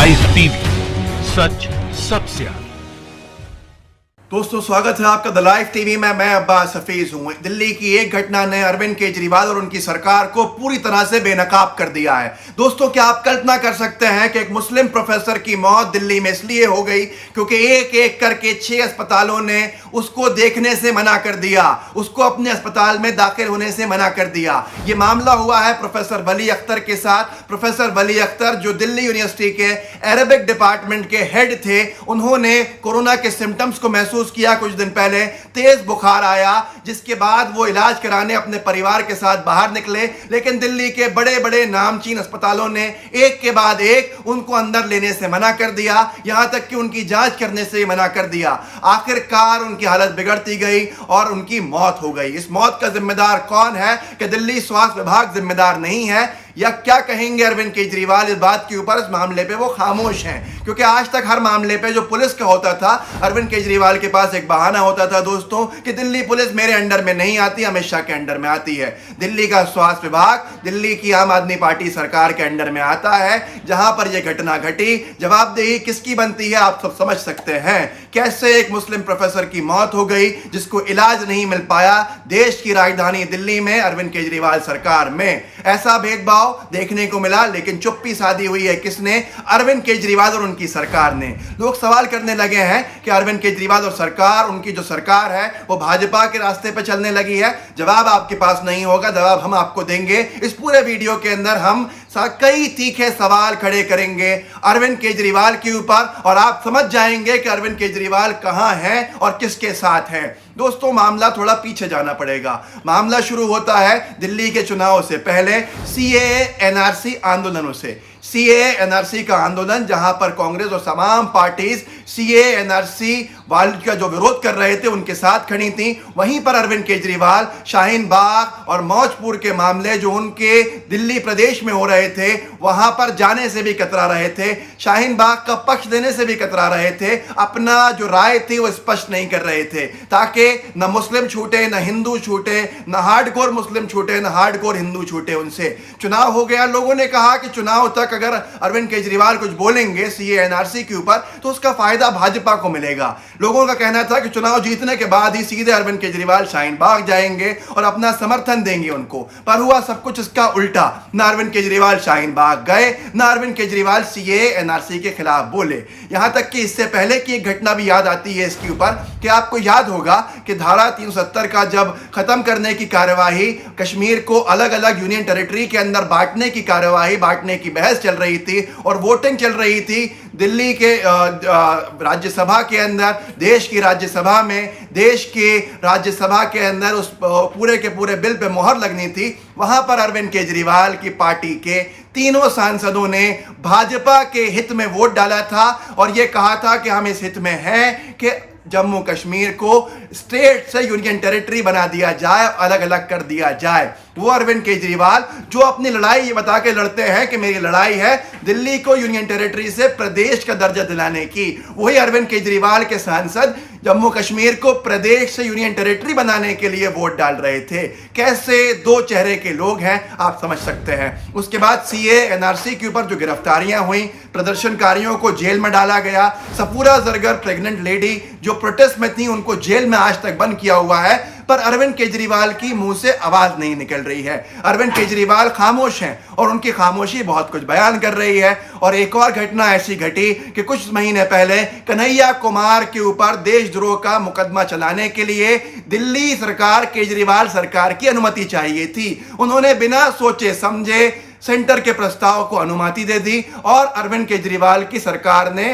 Live TV, सच सबसे आगे। दोस्तों स्वागत है आपका द लाइव टीवी में। मैं अब्बास हफीज हूं। दिल्ली की एक घटना ने अरविंद केजरीवाल और उनकी सरकार को पूरी तरह से बेनकाब कर दिया है। दोस्तों क्या आप कल्पना कर सकते हैं कि एक मुस्लिम प्रोफेसर की मौत दिल्ली में इसलिए हो गई क्योंकि एक एक करके 6 अस्पतालों ने उसको देखने से मना कर दिया, उसको अपने अस्पताल में दाखिल होने से मना कर दिया। यह मामला हुआ है प्रोफेसर वली अख्तर के साथ। प्रोफेसर वली अख्तर जो दिल्ली यूनिवर्सिटी के अरबिक डिपार्टमेंट के हेड थे, उन्होंने कोरोना के सिम्टम्स को महसूस किया। कुछ दिन पहले तेज बुखार आया, जिसके बाद वो इलाज कराने अपने परिवार के साथ बाहर निकले, लेकिन दिल्ली के बड़े बड़े नामचीन अस्पतालों ने एक के बाद एक उनको अंदर लेने से मना कर दिया, यहां तक कि उनकी जांच करने से मना कर दिया। आखिरकार उनकी हालत बिगड़ती गई और उनकी मौत हो गई। इस मौत का जिम्मेदार कौन है? कि दिल्ली स्वास्थ्य विभाग जिम्मेदार नहीं है, या क्या कहेंगे अरविंद केजरीवाल इस बात के ऊपर? इस मामले पे वो खामोश हैं, क्योंकि आज तक हर मामले पे जो पुलिस का होता था, अरविंद केजरीवाल के पास एक बहाना होता था दोस्तों कि दिल्ली पुलिस मेरे अंडर में नहीं आती, अमित शाह के अंडर में आती है। दिल्ली का स्वास्थ्य विभाग दिल्ली की आम आदमी पार्टी सरकार के अंडर में आता है। जहां पर यह घटना घटी, जवाबदेही किसकी बनती है आप सब समझ सकते हैं। कैसे एक मुस्लिम प्रोफेसर की मौत हो गई जिसको इलाज नहीं मिल पाया देश की राजधानी दिल्ली में, अरविंद केजरीवाल सरकार में। ऐसा भेदभाव देखने को मिला, लेकिन चुप्पी साधी हुई है किसने? अरविंद केजरीवाल और उनकी सरकार ने। लोग सवाल करने लगे हैं कि अरविंद केजरीवाल और सरकार, उनकी जो सरकार है वो भाजपा के रास्ते पर चलने लगी है। जवाब आपके पास नहीं होगा, जवाब हम आपको देंगे। इस पूरे वीडियो के अंदर हम कई तीखे सवाल खड़े करेंगे अरविंद केजरीवाल के ऊपर, और आप समझ जाएंगे कि अरविंद केजरीवाल कहां है और किसके साथ है। दोस्तों मामला थोड़ा पीछे जाना पड़ेगा। मामला शुरू होता है दिल्ली के चुनाव से पहले सीएए एनआरसी आंदोलनों से। सीएए एनआरसी का आंदोलन, जहां पर कांग्रेस और तमाम पार्टीज सीएए एनआरसी वाले का जो विरोध कर रहे थे उनके साथ खड़ी थी, वहीं पर अरविंद केजरीवाल शाहीन बाग और मौजपुर के मामले जो उनके दिल्ली प्रदेश में हो रहे थे, वहां पर जाने से भी कतरा रहे थे, शाहीन बाग का पक्ष देने से भी कतरा रहे थे, अपना जो राय थी वो स्पष्ट नहीं कर रहे थे, ताकि न मुस्लिम छूटे, न हिंदू छूटे, न हार्डकोर मुस्लिम छूटे, न हार्डकोर हिंदू छूटे उनसे। चुनाव हो गया, लोगों ने कहा कि चुनाव तक अगर अरविंद केजरीवाल कुछ बोलेंगे सीए एनआरसी के ऊपर तो उसका फायदा भाजपा को मिलेगा। लोगों का कहना था कि चुनाव जीतने के बाद ही सीधे अरविंद केजरीवाल शाहीन बाग जाएंगे और अपना समर्थन देंगे उनको, पर हुआ सब कुछ इसका उल्टा। न अरविंद केजरीवाल शाहीन बाग गए, न अरविंद केजरीवाल सीए एनआरसी के खिलाफ बोले। यहां तक कि इससे पहले की एक घटना भी याद आती है इसके ऊपर कि आपको याद होगा कि धारा 370 का जब खत्म करने की कार्यवाही, कश्मीर को अलग अलग यूनियन टेरिटरी के अंदर बांटने की कार्यवाही, बांटने की बहस चल रही थी और वोटिंग चल रही थी दिल्ली के राज्यसभा के अंदर, देश की राज्यसभा में, देश के राज्यसभा के अंदर उस पूरे के पूरे बिल पे मोहर लगनी थी। वहां पर अरविंद केजरीवाल की पार्टी के तीनों सांसदों ने भाजपा के हित में वोट डाला था और यह कहा था कि हम इस हित में हैं कि जम्मू कश्मीर को स्टेट से यूनियन टेरिटरी बना दिया जाए, अलग अलग कर दिया जाए। वो अरविंद केजरीवाल जो अपनी लड़ाई ये बता के लड़ते हैं कि मेरी लड़ाई है दिल्ली को यूनियन टेरिटरी से प्रदेश का दर्जा दिलाने की, वही अरविंद केजरीवाल के सांसद जम्मू कश्मीर को प्रदेश से यूनियन टेरिटरी बनाने के लिए वोट डाल रहे थे। कैसे दो चेहरे के लोग हैं आप समझ सकते हैं। उसके बाद सीए एनआरसी के ऊपर जो गिरफ्तारियां हुई, प्रदर्शनकारियों को जेल में डाला गया। सपूरा जरगर प्रेग्नेंट लेडी जो प्रोटेस्ट में थी उनको जेल में आज तक बंद किया हुआ है, पर अरविंद केजरीवाल की मुंह से आवाज नहीं निकल रही है। अरविंद केजरीवाल खामोश हैं और उनकी खामोशी बहुत कुछ बयान कर रही है। और एक और घटना ऐसी घटी कि कुछ महीने पहले कन्हैया कुमार के ऊपर देशद्रोह का मुकदमा चलाने के लिए दिल्ली सरकार, केजरीवाल सरकार की अनुमति चाहिए थी। उन्होंने बिना सोचे समझे सेंटर के प्रस्ताव को अनुमति दे दी और अरविंद केजरीवाल की सरकार ने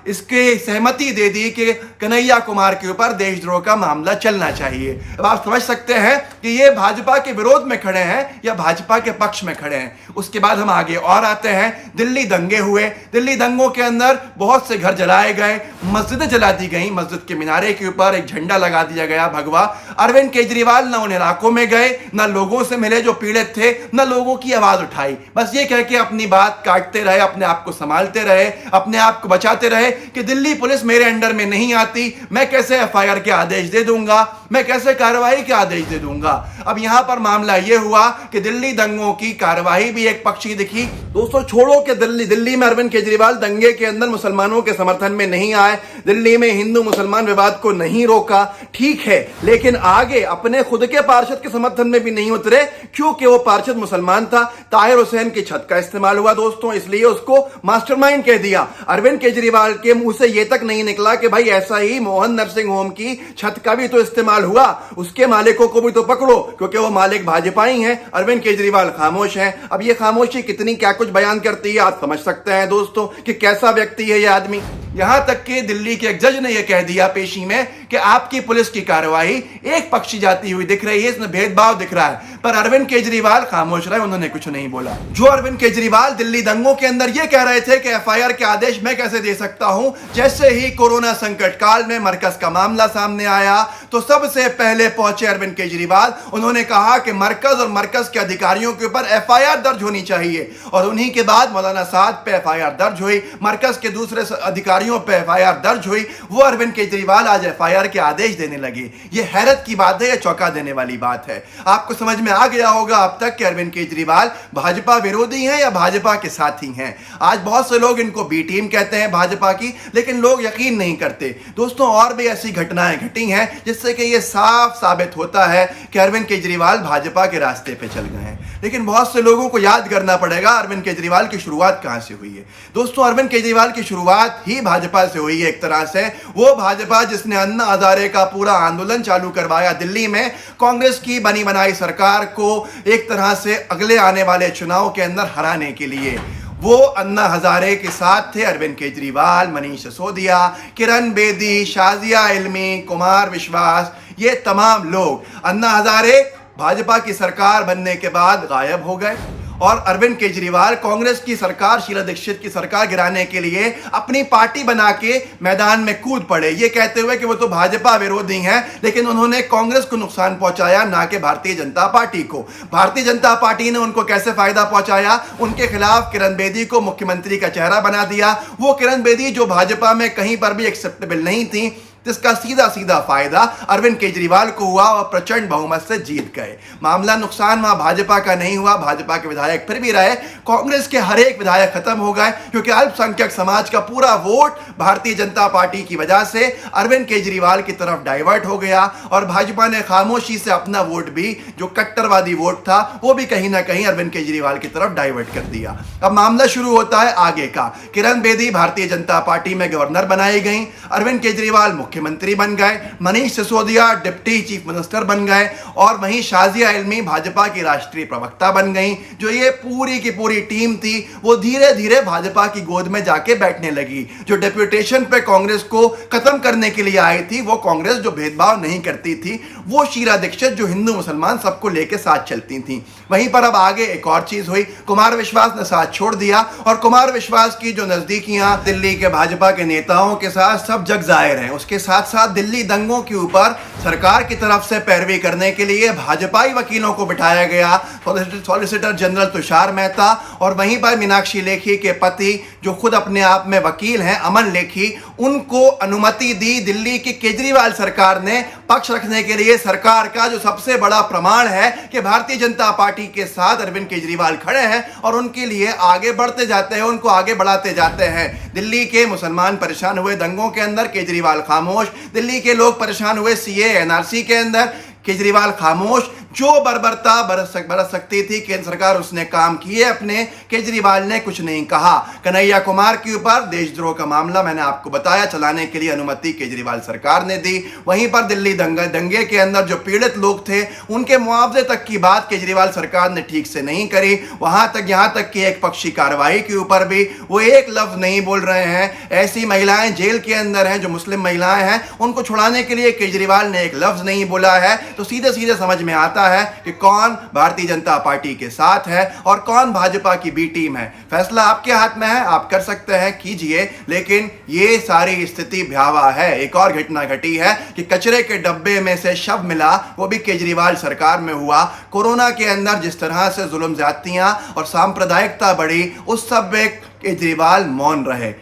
इसकी सहमति दे दी कि कन्हैया कुमार के ऊपर देशद्रोह का मामला चलना चाहिए। अब आप समझ सकते हैं कि ये भाजपा के विरोध में खड़े हैं या भाजपा के पक्ष में खड़े हैं। उसके बाद हम आगे और आते हैं, दिल्ली दंगे हुए। दिल्ली दंगों के अंदर बहुत से घर जलाए गए, मस्जिदें जला दी गई, मस्जिद के मीनारे के ऊपर एक झंडा लगा दिया गया भगवा। अरविंद केजरीवाल न उन इलाकों में गए, न लोगों से मिले जो पीड़ित थे, न लोगों की आवाज उठाई, बस ये कह के अपनी बात काटते रहे, अपने आप को संभालते रहे, अपने आप को बचाते रहे कि दिल्ली पुलिस मेरे अंडर में नहीं आती, मैं कैसे एफआईआर के आदेश दे दूंगा, मैं कैसे कार्रवाई के आदेश दे दूंगा। अब यहां पर मामला यह हुआ कि दिल्ली दंगों की कार्रवाई भी एक पक्षी दिखी। दोस्तों छोड़ो कि दिल्ली में अरविंद केजरीवाल दंगे के अंदर मुसलमानों के समर्थन में नहीं आए, दिल्ली में हिंदू मुसलमान विवाद को नहीं रोका, ठीक है, लेकिन आगे अपने खुद के पार्षद के समर्थन में भी नहीं उतरे क्योंकि वो पार्षद मुसलमान था। ताहिर हुसैन की छत का इस्तेमाल हुआ दोस्तों, इसलिए उसको मास्टरमाइंड कह दिया। अरविंद केजरीवाल के मुंह से यह तक नहीं निकला कि भाई ऐसा ही मोहन नरसिंह होम की छत का भी तो इस्तेमाल हुआ, उसके मालिकों को भी तो पकड़ो, क्योंकि वो मालिक भाजपा ही हैं। अरविंद केजरीवाल खामोश हैं। अब ये खामोशी कितनी क्या कुछ बयान करती है आप समझ सकते हैं दोस्तों कि कैसा व्यक्ति है ये आदमी। यहां तक कि दिल्ली के एक जज ने यह कह दिया पेशी में कि आपकी पुलिस की कार्रवाई एक पक्षी जाती हुई दिख रही है, इसमें भेदभाव दिख रहा है, पर अरविंद केजरीवाल खामोश रहे, उन्होंने कुछ नहीं बोला। जो अरविंद केजरीवाल दिल्ली दंगों के अंदर यह कह रहे थे कि एफआईआर के आदेश मैं कैसे दे सकता हूं, जैसे ही कोरोना संकट काल में मरकज का मामला सामने आया तो सबसे पहले पहुंचे अरविंद केजरीवाल। उन्होंने कहा कि मरकज और मरकज के अधिकारियों के ऊपर एफआईआर दर्ज होनी चाहिए, और उन्हीं के बाद मौलाना साद पे एफआईआर दर्ज हुई, मरकज के दूसरे अधिकारियों पे एफआईआर दर्ज हुई। वो अरविंद केजरीवाल आज एफआईआर के आदेश देने लगे। ये हैरत की बात है, ये चौंका देने वाली बात है। आपको समझ में आ गया होगा अब तक कि अरविंद केजरीवाल भाजपा विरोधी हैं या भाजपा के साथी हैं। आज बहुत से लोग इनको बी टीम कहते हैं भाजपा की, लेकिन लोग यकीन नहीं करते दोस्तों। और भी ऐसी घटनाएं घटी हैं जिससे कि यह साफ साबित होता है कि अरविंद केजरीवाल भाजपा के रास्ते पे चल गए हैं। लेकिन बहुत से लोगों को याद करना पड़ेगा अरविंद केजरीवाल की शुरुआत कहां से हुई है। दोस्तों अरविंद केजरीवाल की शुरुआत ही भाजपा से हुई है। एक तरह से वो भाजपा जिसने अन्ना हजारे का पूरा आंदोलन चालू करवाया दिल्ली में, कांग्रेस की बनी बनाई सरकार को एक तरह से अगले आने वाले चुनाव के अंदर हराने के लिए। वो अन्ना हजारे के साथ थे अरविंद केजरीवाल, मनीष सिसोदिया, किरण बेदी, शाजिया इल्मी, कुमार विश्वास, ये तमाम लोग अन्ना हजारे भाजपा की सरकार बनने के बाद गायब हो गए, और अरविंद केजरीवाल कांग्रेस की सरकार, शीला दीक्षित की सरकार गिराने के लिए अपनी पार्टी बना के मैदान में कूद पड़े, ये कहते हुए कि वो तो भाजपा विरोधी हैं, लेकिन उन्होंने कांग्रेस को नुकसान पहुंचाया, ना कि भारतीय जनता पार्टी को। भारतीय जनता पार्टी ने उनको कैसे फायदा पहुंचाया, उनके खिलाफ किरण बेदी को मुख्यमंत्री का चेहरा बना दिया। वो किरण बेदी जो भाजपा में कहीं पर भी एक्सेप्टेबल नहीं थी, जिसका सीधा सीधा फायदा अरविंद केजरीवाल को हुआ और प्रचंड बहुमत से जीत गए। मामला नुकसान वहां भाजपा का नहीं हुआ, भाजपा के विधायक फिर भी रहे, कांग्रेस के हर एक विधायक खत्म हो गए, क्योंकि अल्पसंख्यक समाज का पूरा वोट भारतीय जनता पार्टी की वजह से अरविंद केजरीवाल की तरफ डाइवर्ट हो गया, और भाजपा ने खामोशी से अपना वोट भी, जो कट्टरवादी वोट था, वो भी कहीं ना कहीं अरविंद केजरीवाल की तरफ डाइवर्ट कर दिया। अब मामला शुरू होता है आगे का। किरण बेदी भारतीय जनता पार्टी में गवर्नर बनाई गई, अरविंद केजरीवाल मुख्यमंत्री बन गए, Manish Sisodia deputy chief minister बन गए, और वहीं शाजिया इल्मी भाजपा की राष्ट्रीय प्रवक्ता बन गई। जो ये पूरी की पूरी टीम थी वो धीरे धीरे भाजपा की गोद में जाके बैठने लगी। जो डेप्यूटेशन पे कांग्रेस को खत्म करने के लिए आई थी, वो कांग्रेस जो भेदभाव नहीं करती थी, वो शीला दीक्षित जो हिंदू मुसलमान सबको लेके साथ चलती थी। वहीं पर अब आगे एक और चीज हुई, कुमार विश्वास ने साथ छोड़ दिया, और कुमार विश्वास की जो नजदीकियां दिल्ली के भाजपा के नेताओं के साथ सब जग जाहिर हैं। उसके साथ साथ दिल्ली दंगों के ऊपर सरकार की तरफ से पैरवी करने के लिए भाजपाई वकीलों को बिठाया गया, सॉलिसिटर जनरल तुषार मेहता, और वहीं पर मीनाक्षी लेखी के पति जो खुद अपने आप में वकील हैं, अमन लेखी, उनको अनुमति दी दिल्ली की केजरीवाल सरकार ने पक्ष रखने के लिए। सरकार का जो सबसे बड़ा प्रमाण है कि भारतीय जनता पार्टी के साथ अरविंद केजरीवाल खड़े हैं और उनके लिए आगे बढ़ते जाते हैं, उनको आगे बढ़ाते जाते हैं। दिल्ली के मुसलमान परेशान हुए दंगों के अंदर, केजरीवाल खामोश। दिल्ली के लोग परेशान हुए सीए एनआरसी के अंदर, केजरीवाल खामोश। जो बर्बरता बरस सकती थी केंद्र सरकार, उसने काम किए अपने, केजरीवाल ने कुछ नहीं कहा। कन्हैया कुमार के ऊपर देशद्रोह का मामला मैंने आपको बताया, चलाने के लिए अनुमति केजरीवाल सरकार ने दी। वहीं पर दिल्ली दंगे के अंदर जो पीड़ित लोग थे उनके मुआवजे तक की बात केजरीवाल सरकार ने ठीक से नहीं करी। वहां तक, यहां तक कि एक पक्षी कार्रवाई के ऊपर भी वो एक लफ्ज नहीं बोल रहे हैं। ऐसी महिलाएं जेल के अंदर हैं जो मुस्लिम महिलाएं हैं, उनको छुड़ाने के लिए केजरीवाल ने एक लफ्ज नहीं बोला है। तो सीधे सीधे समझ में आता पता है कि कौन भारतीय जनता पार्टी के साथ है और कौन भाजपा की बी टीम है। फैसला आपके हाथ में है, आप कर सकते हैं, कीजिए। लेकिन ये सारी स्थिति भयावह है। एक और घटना घटी है कि कचरे के डब्बे में से शव मिला, वो भी केजरीवाल सरकार में हुआ। कोरोना के अंदर जिस तरह से जुल्म ज्यादतियां और सांप्रदायिकता बढ़ी, उस सब में केजरीवाल मौन रहे।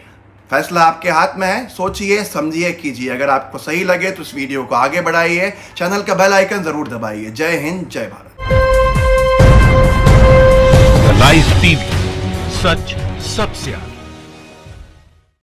फैसला आपके हाथ में है, सोचिए, समझिए, कीजिए। अगर आपको सही लगे तो इस वीडियो को आगे बढ़ाइए, चैनल का बेल आइकन जरूर दबाइए। जय हिंद, जय भारत। लाइव टीवी, सच सबसे आगे।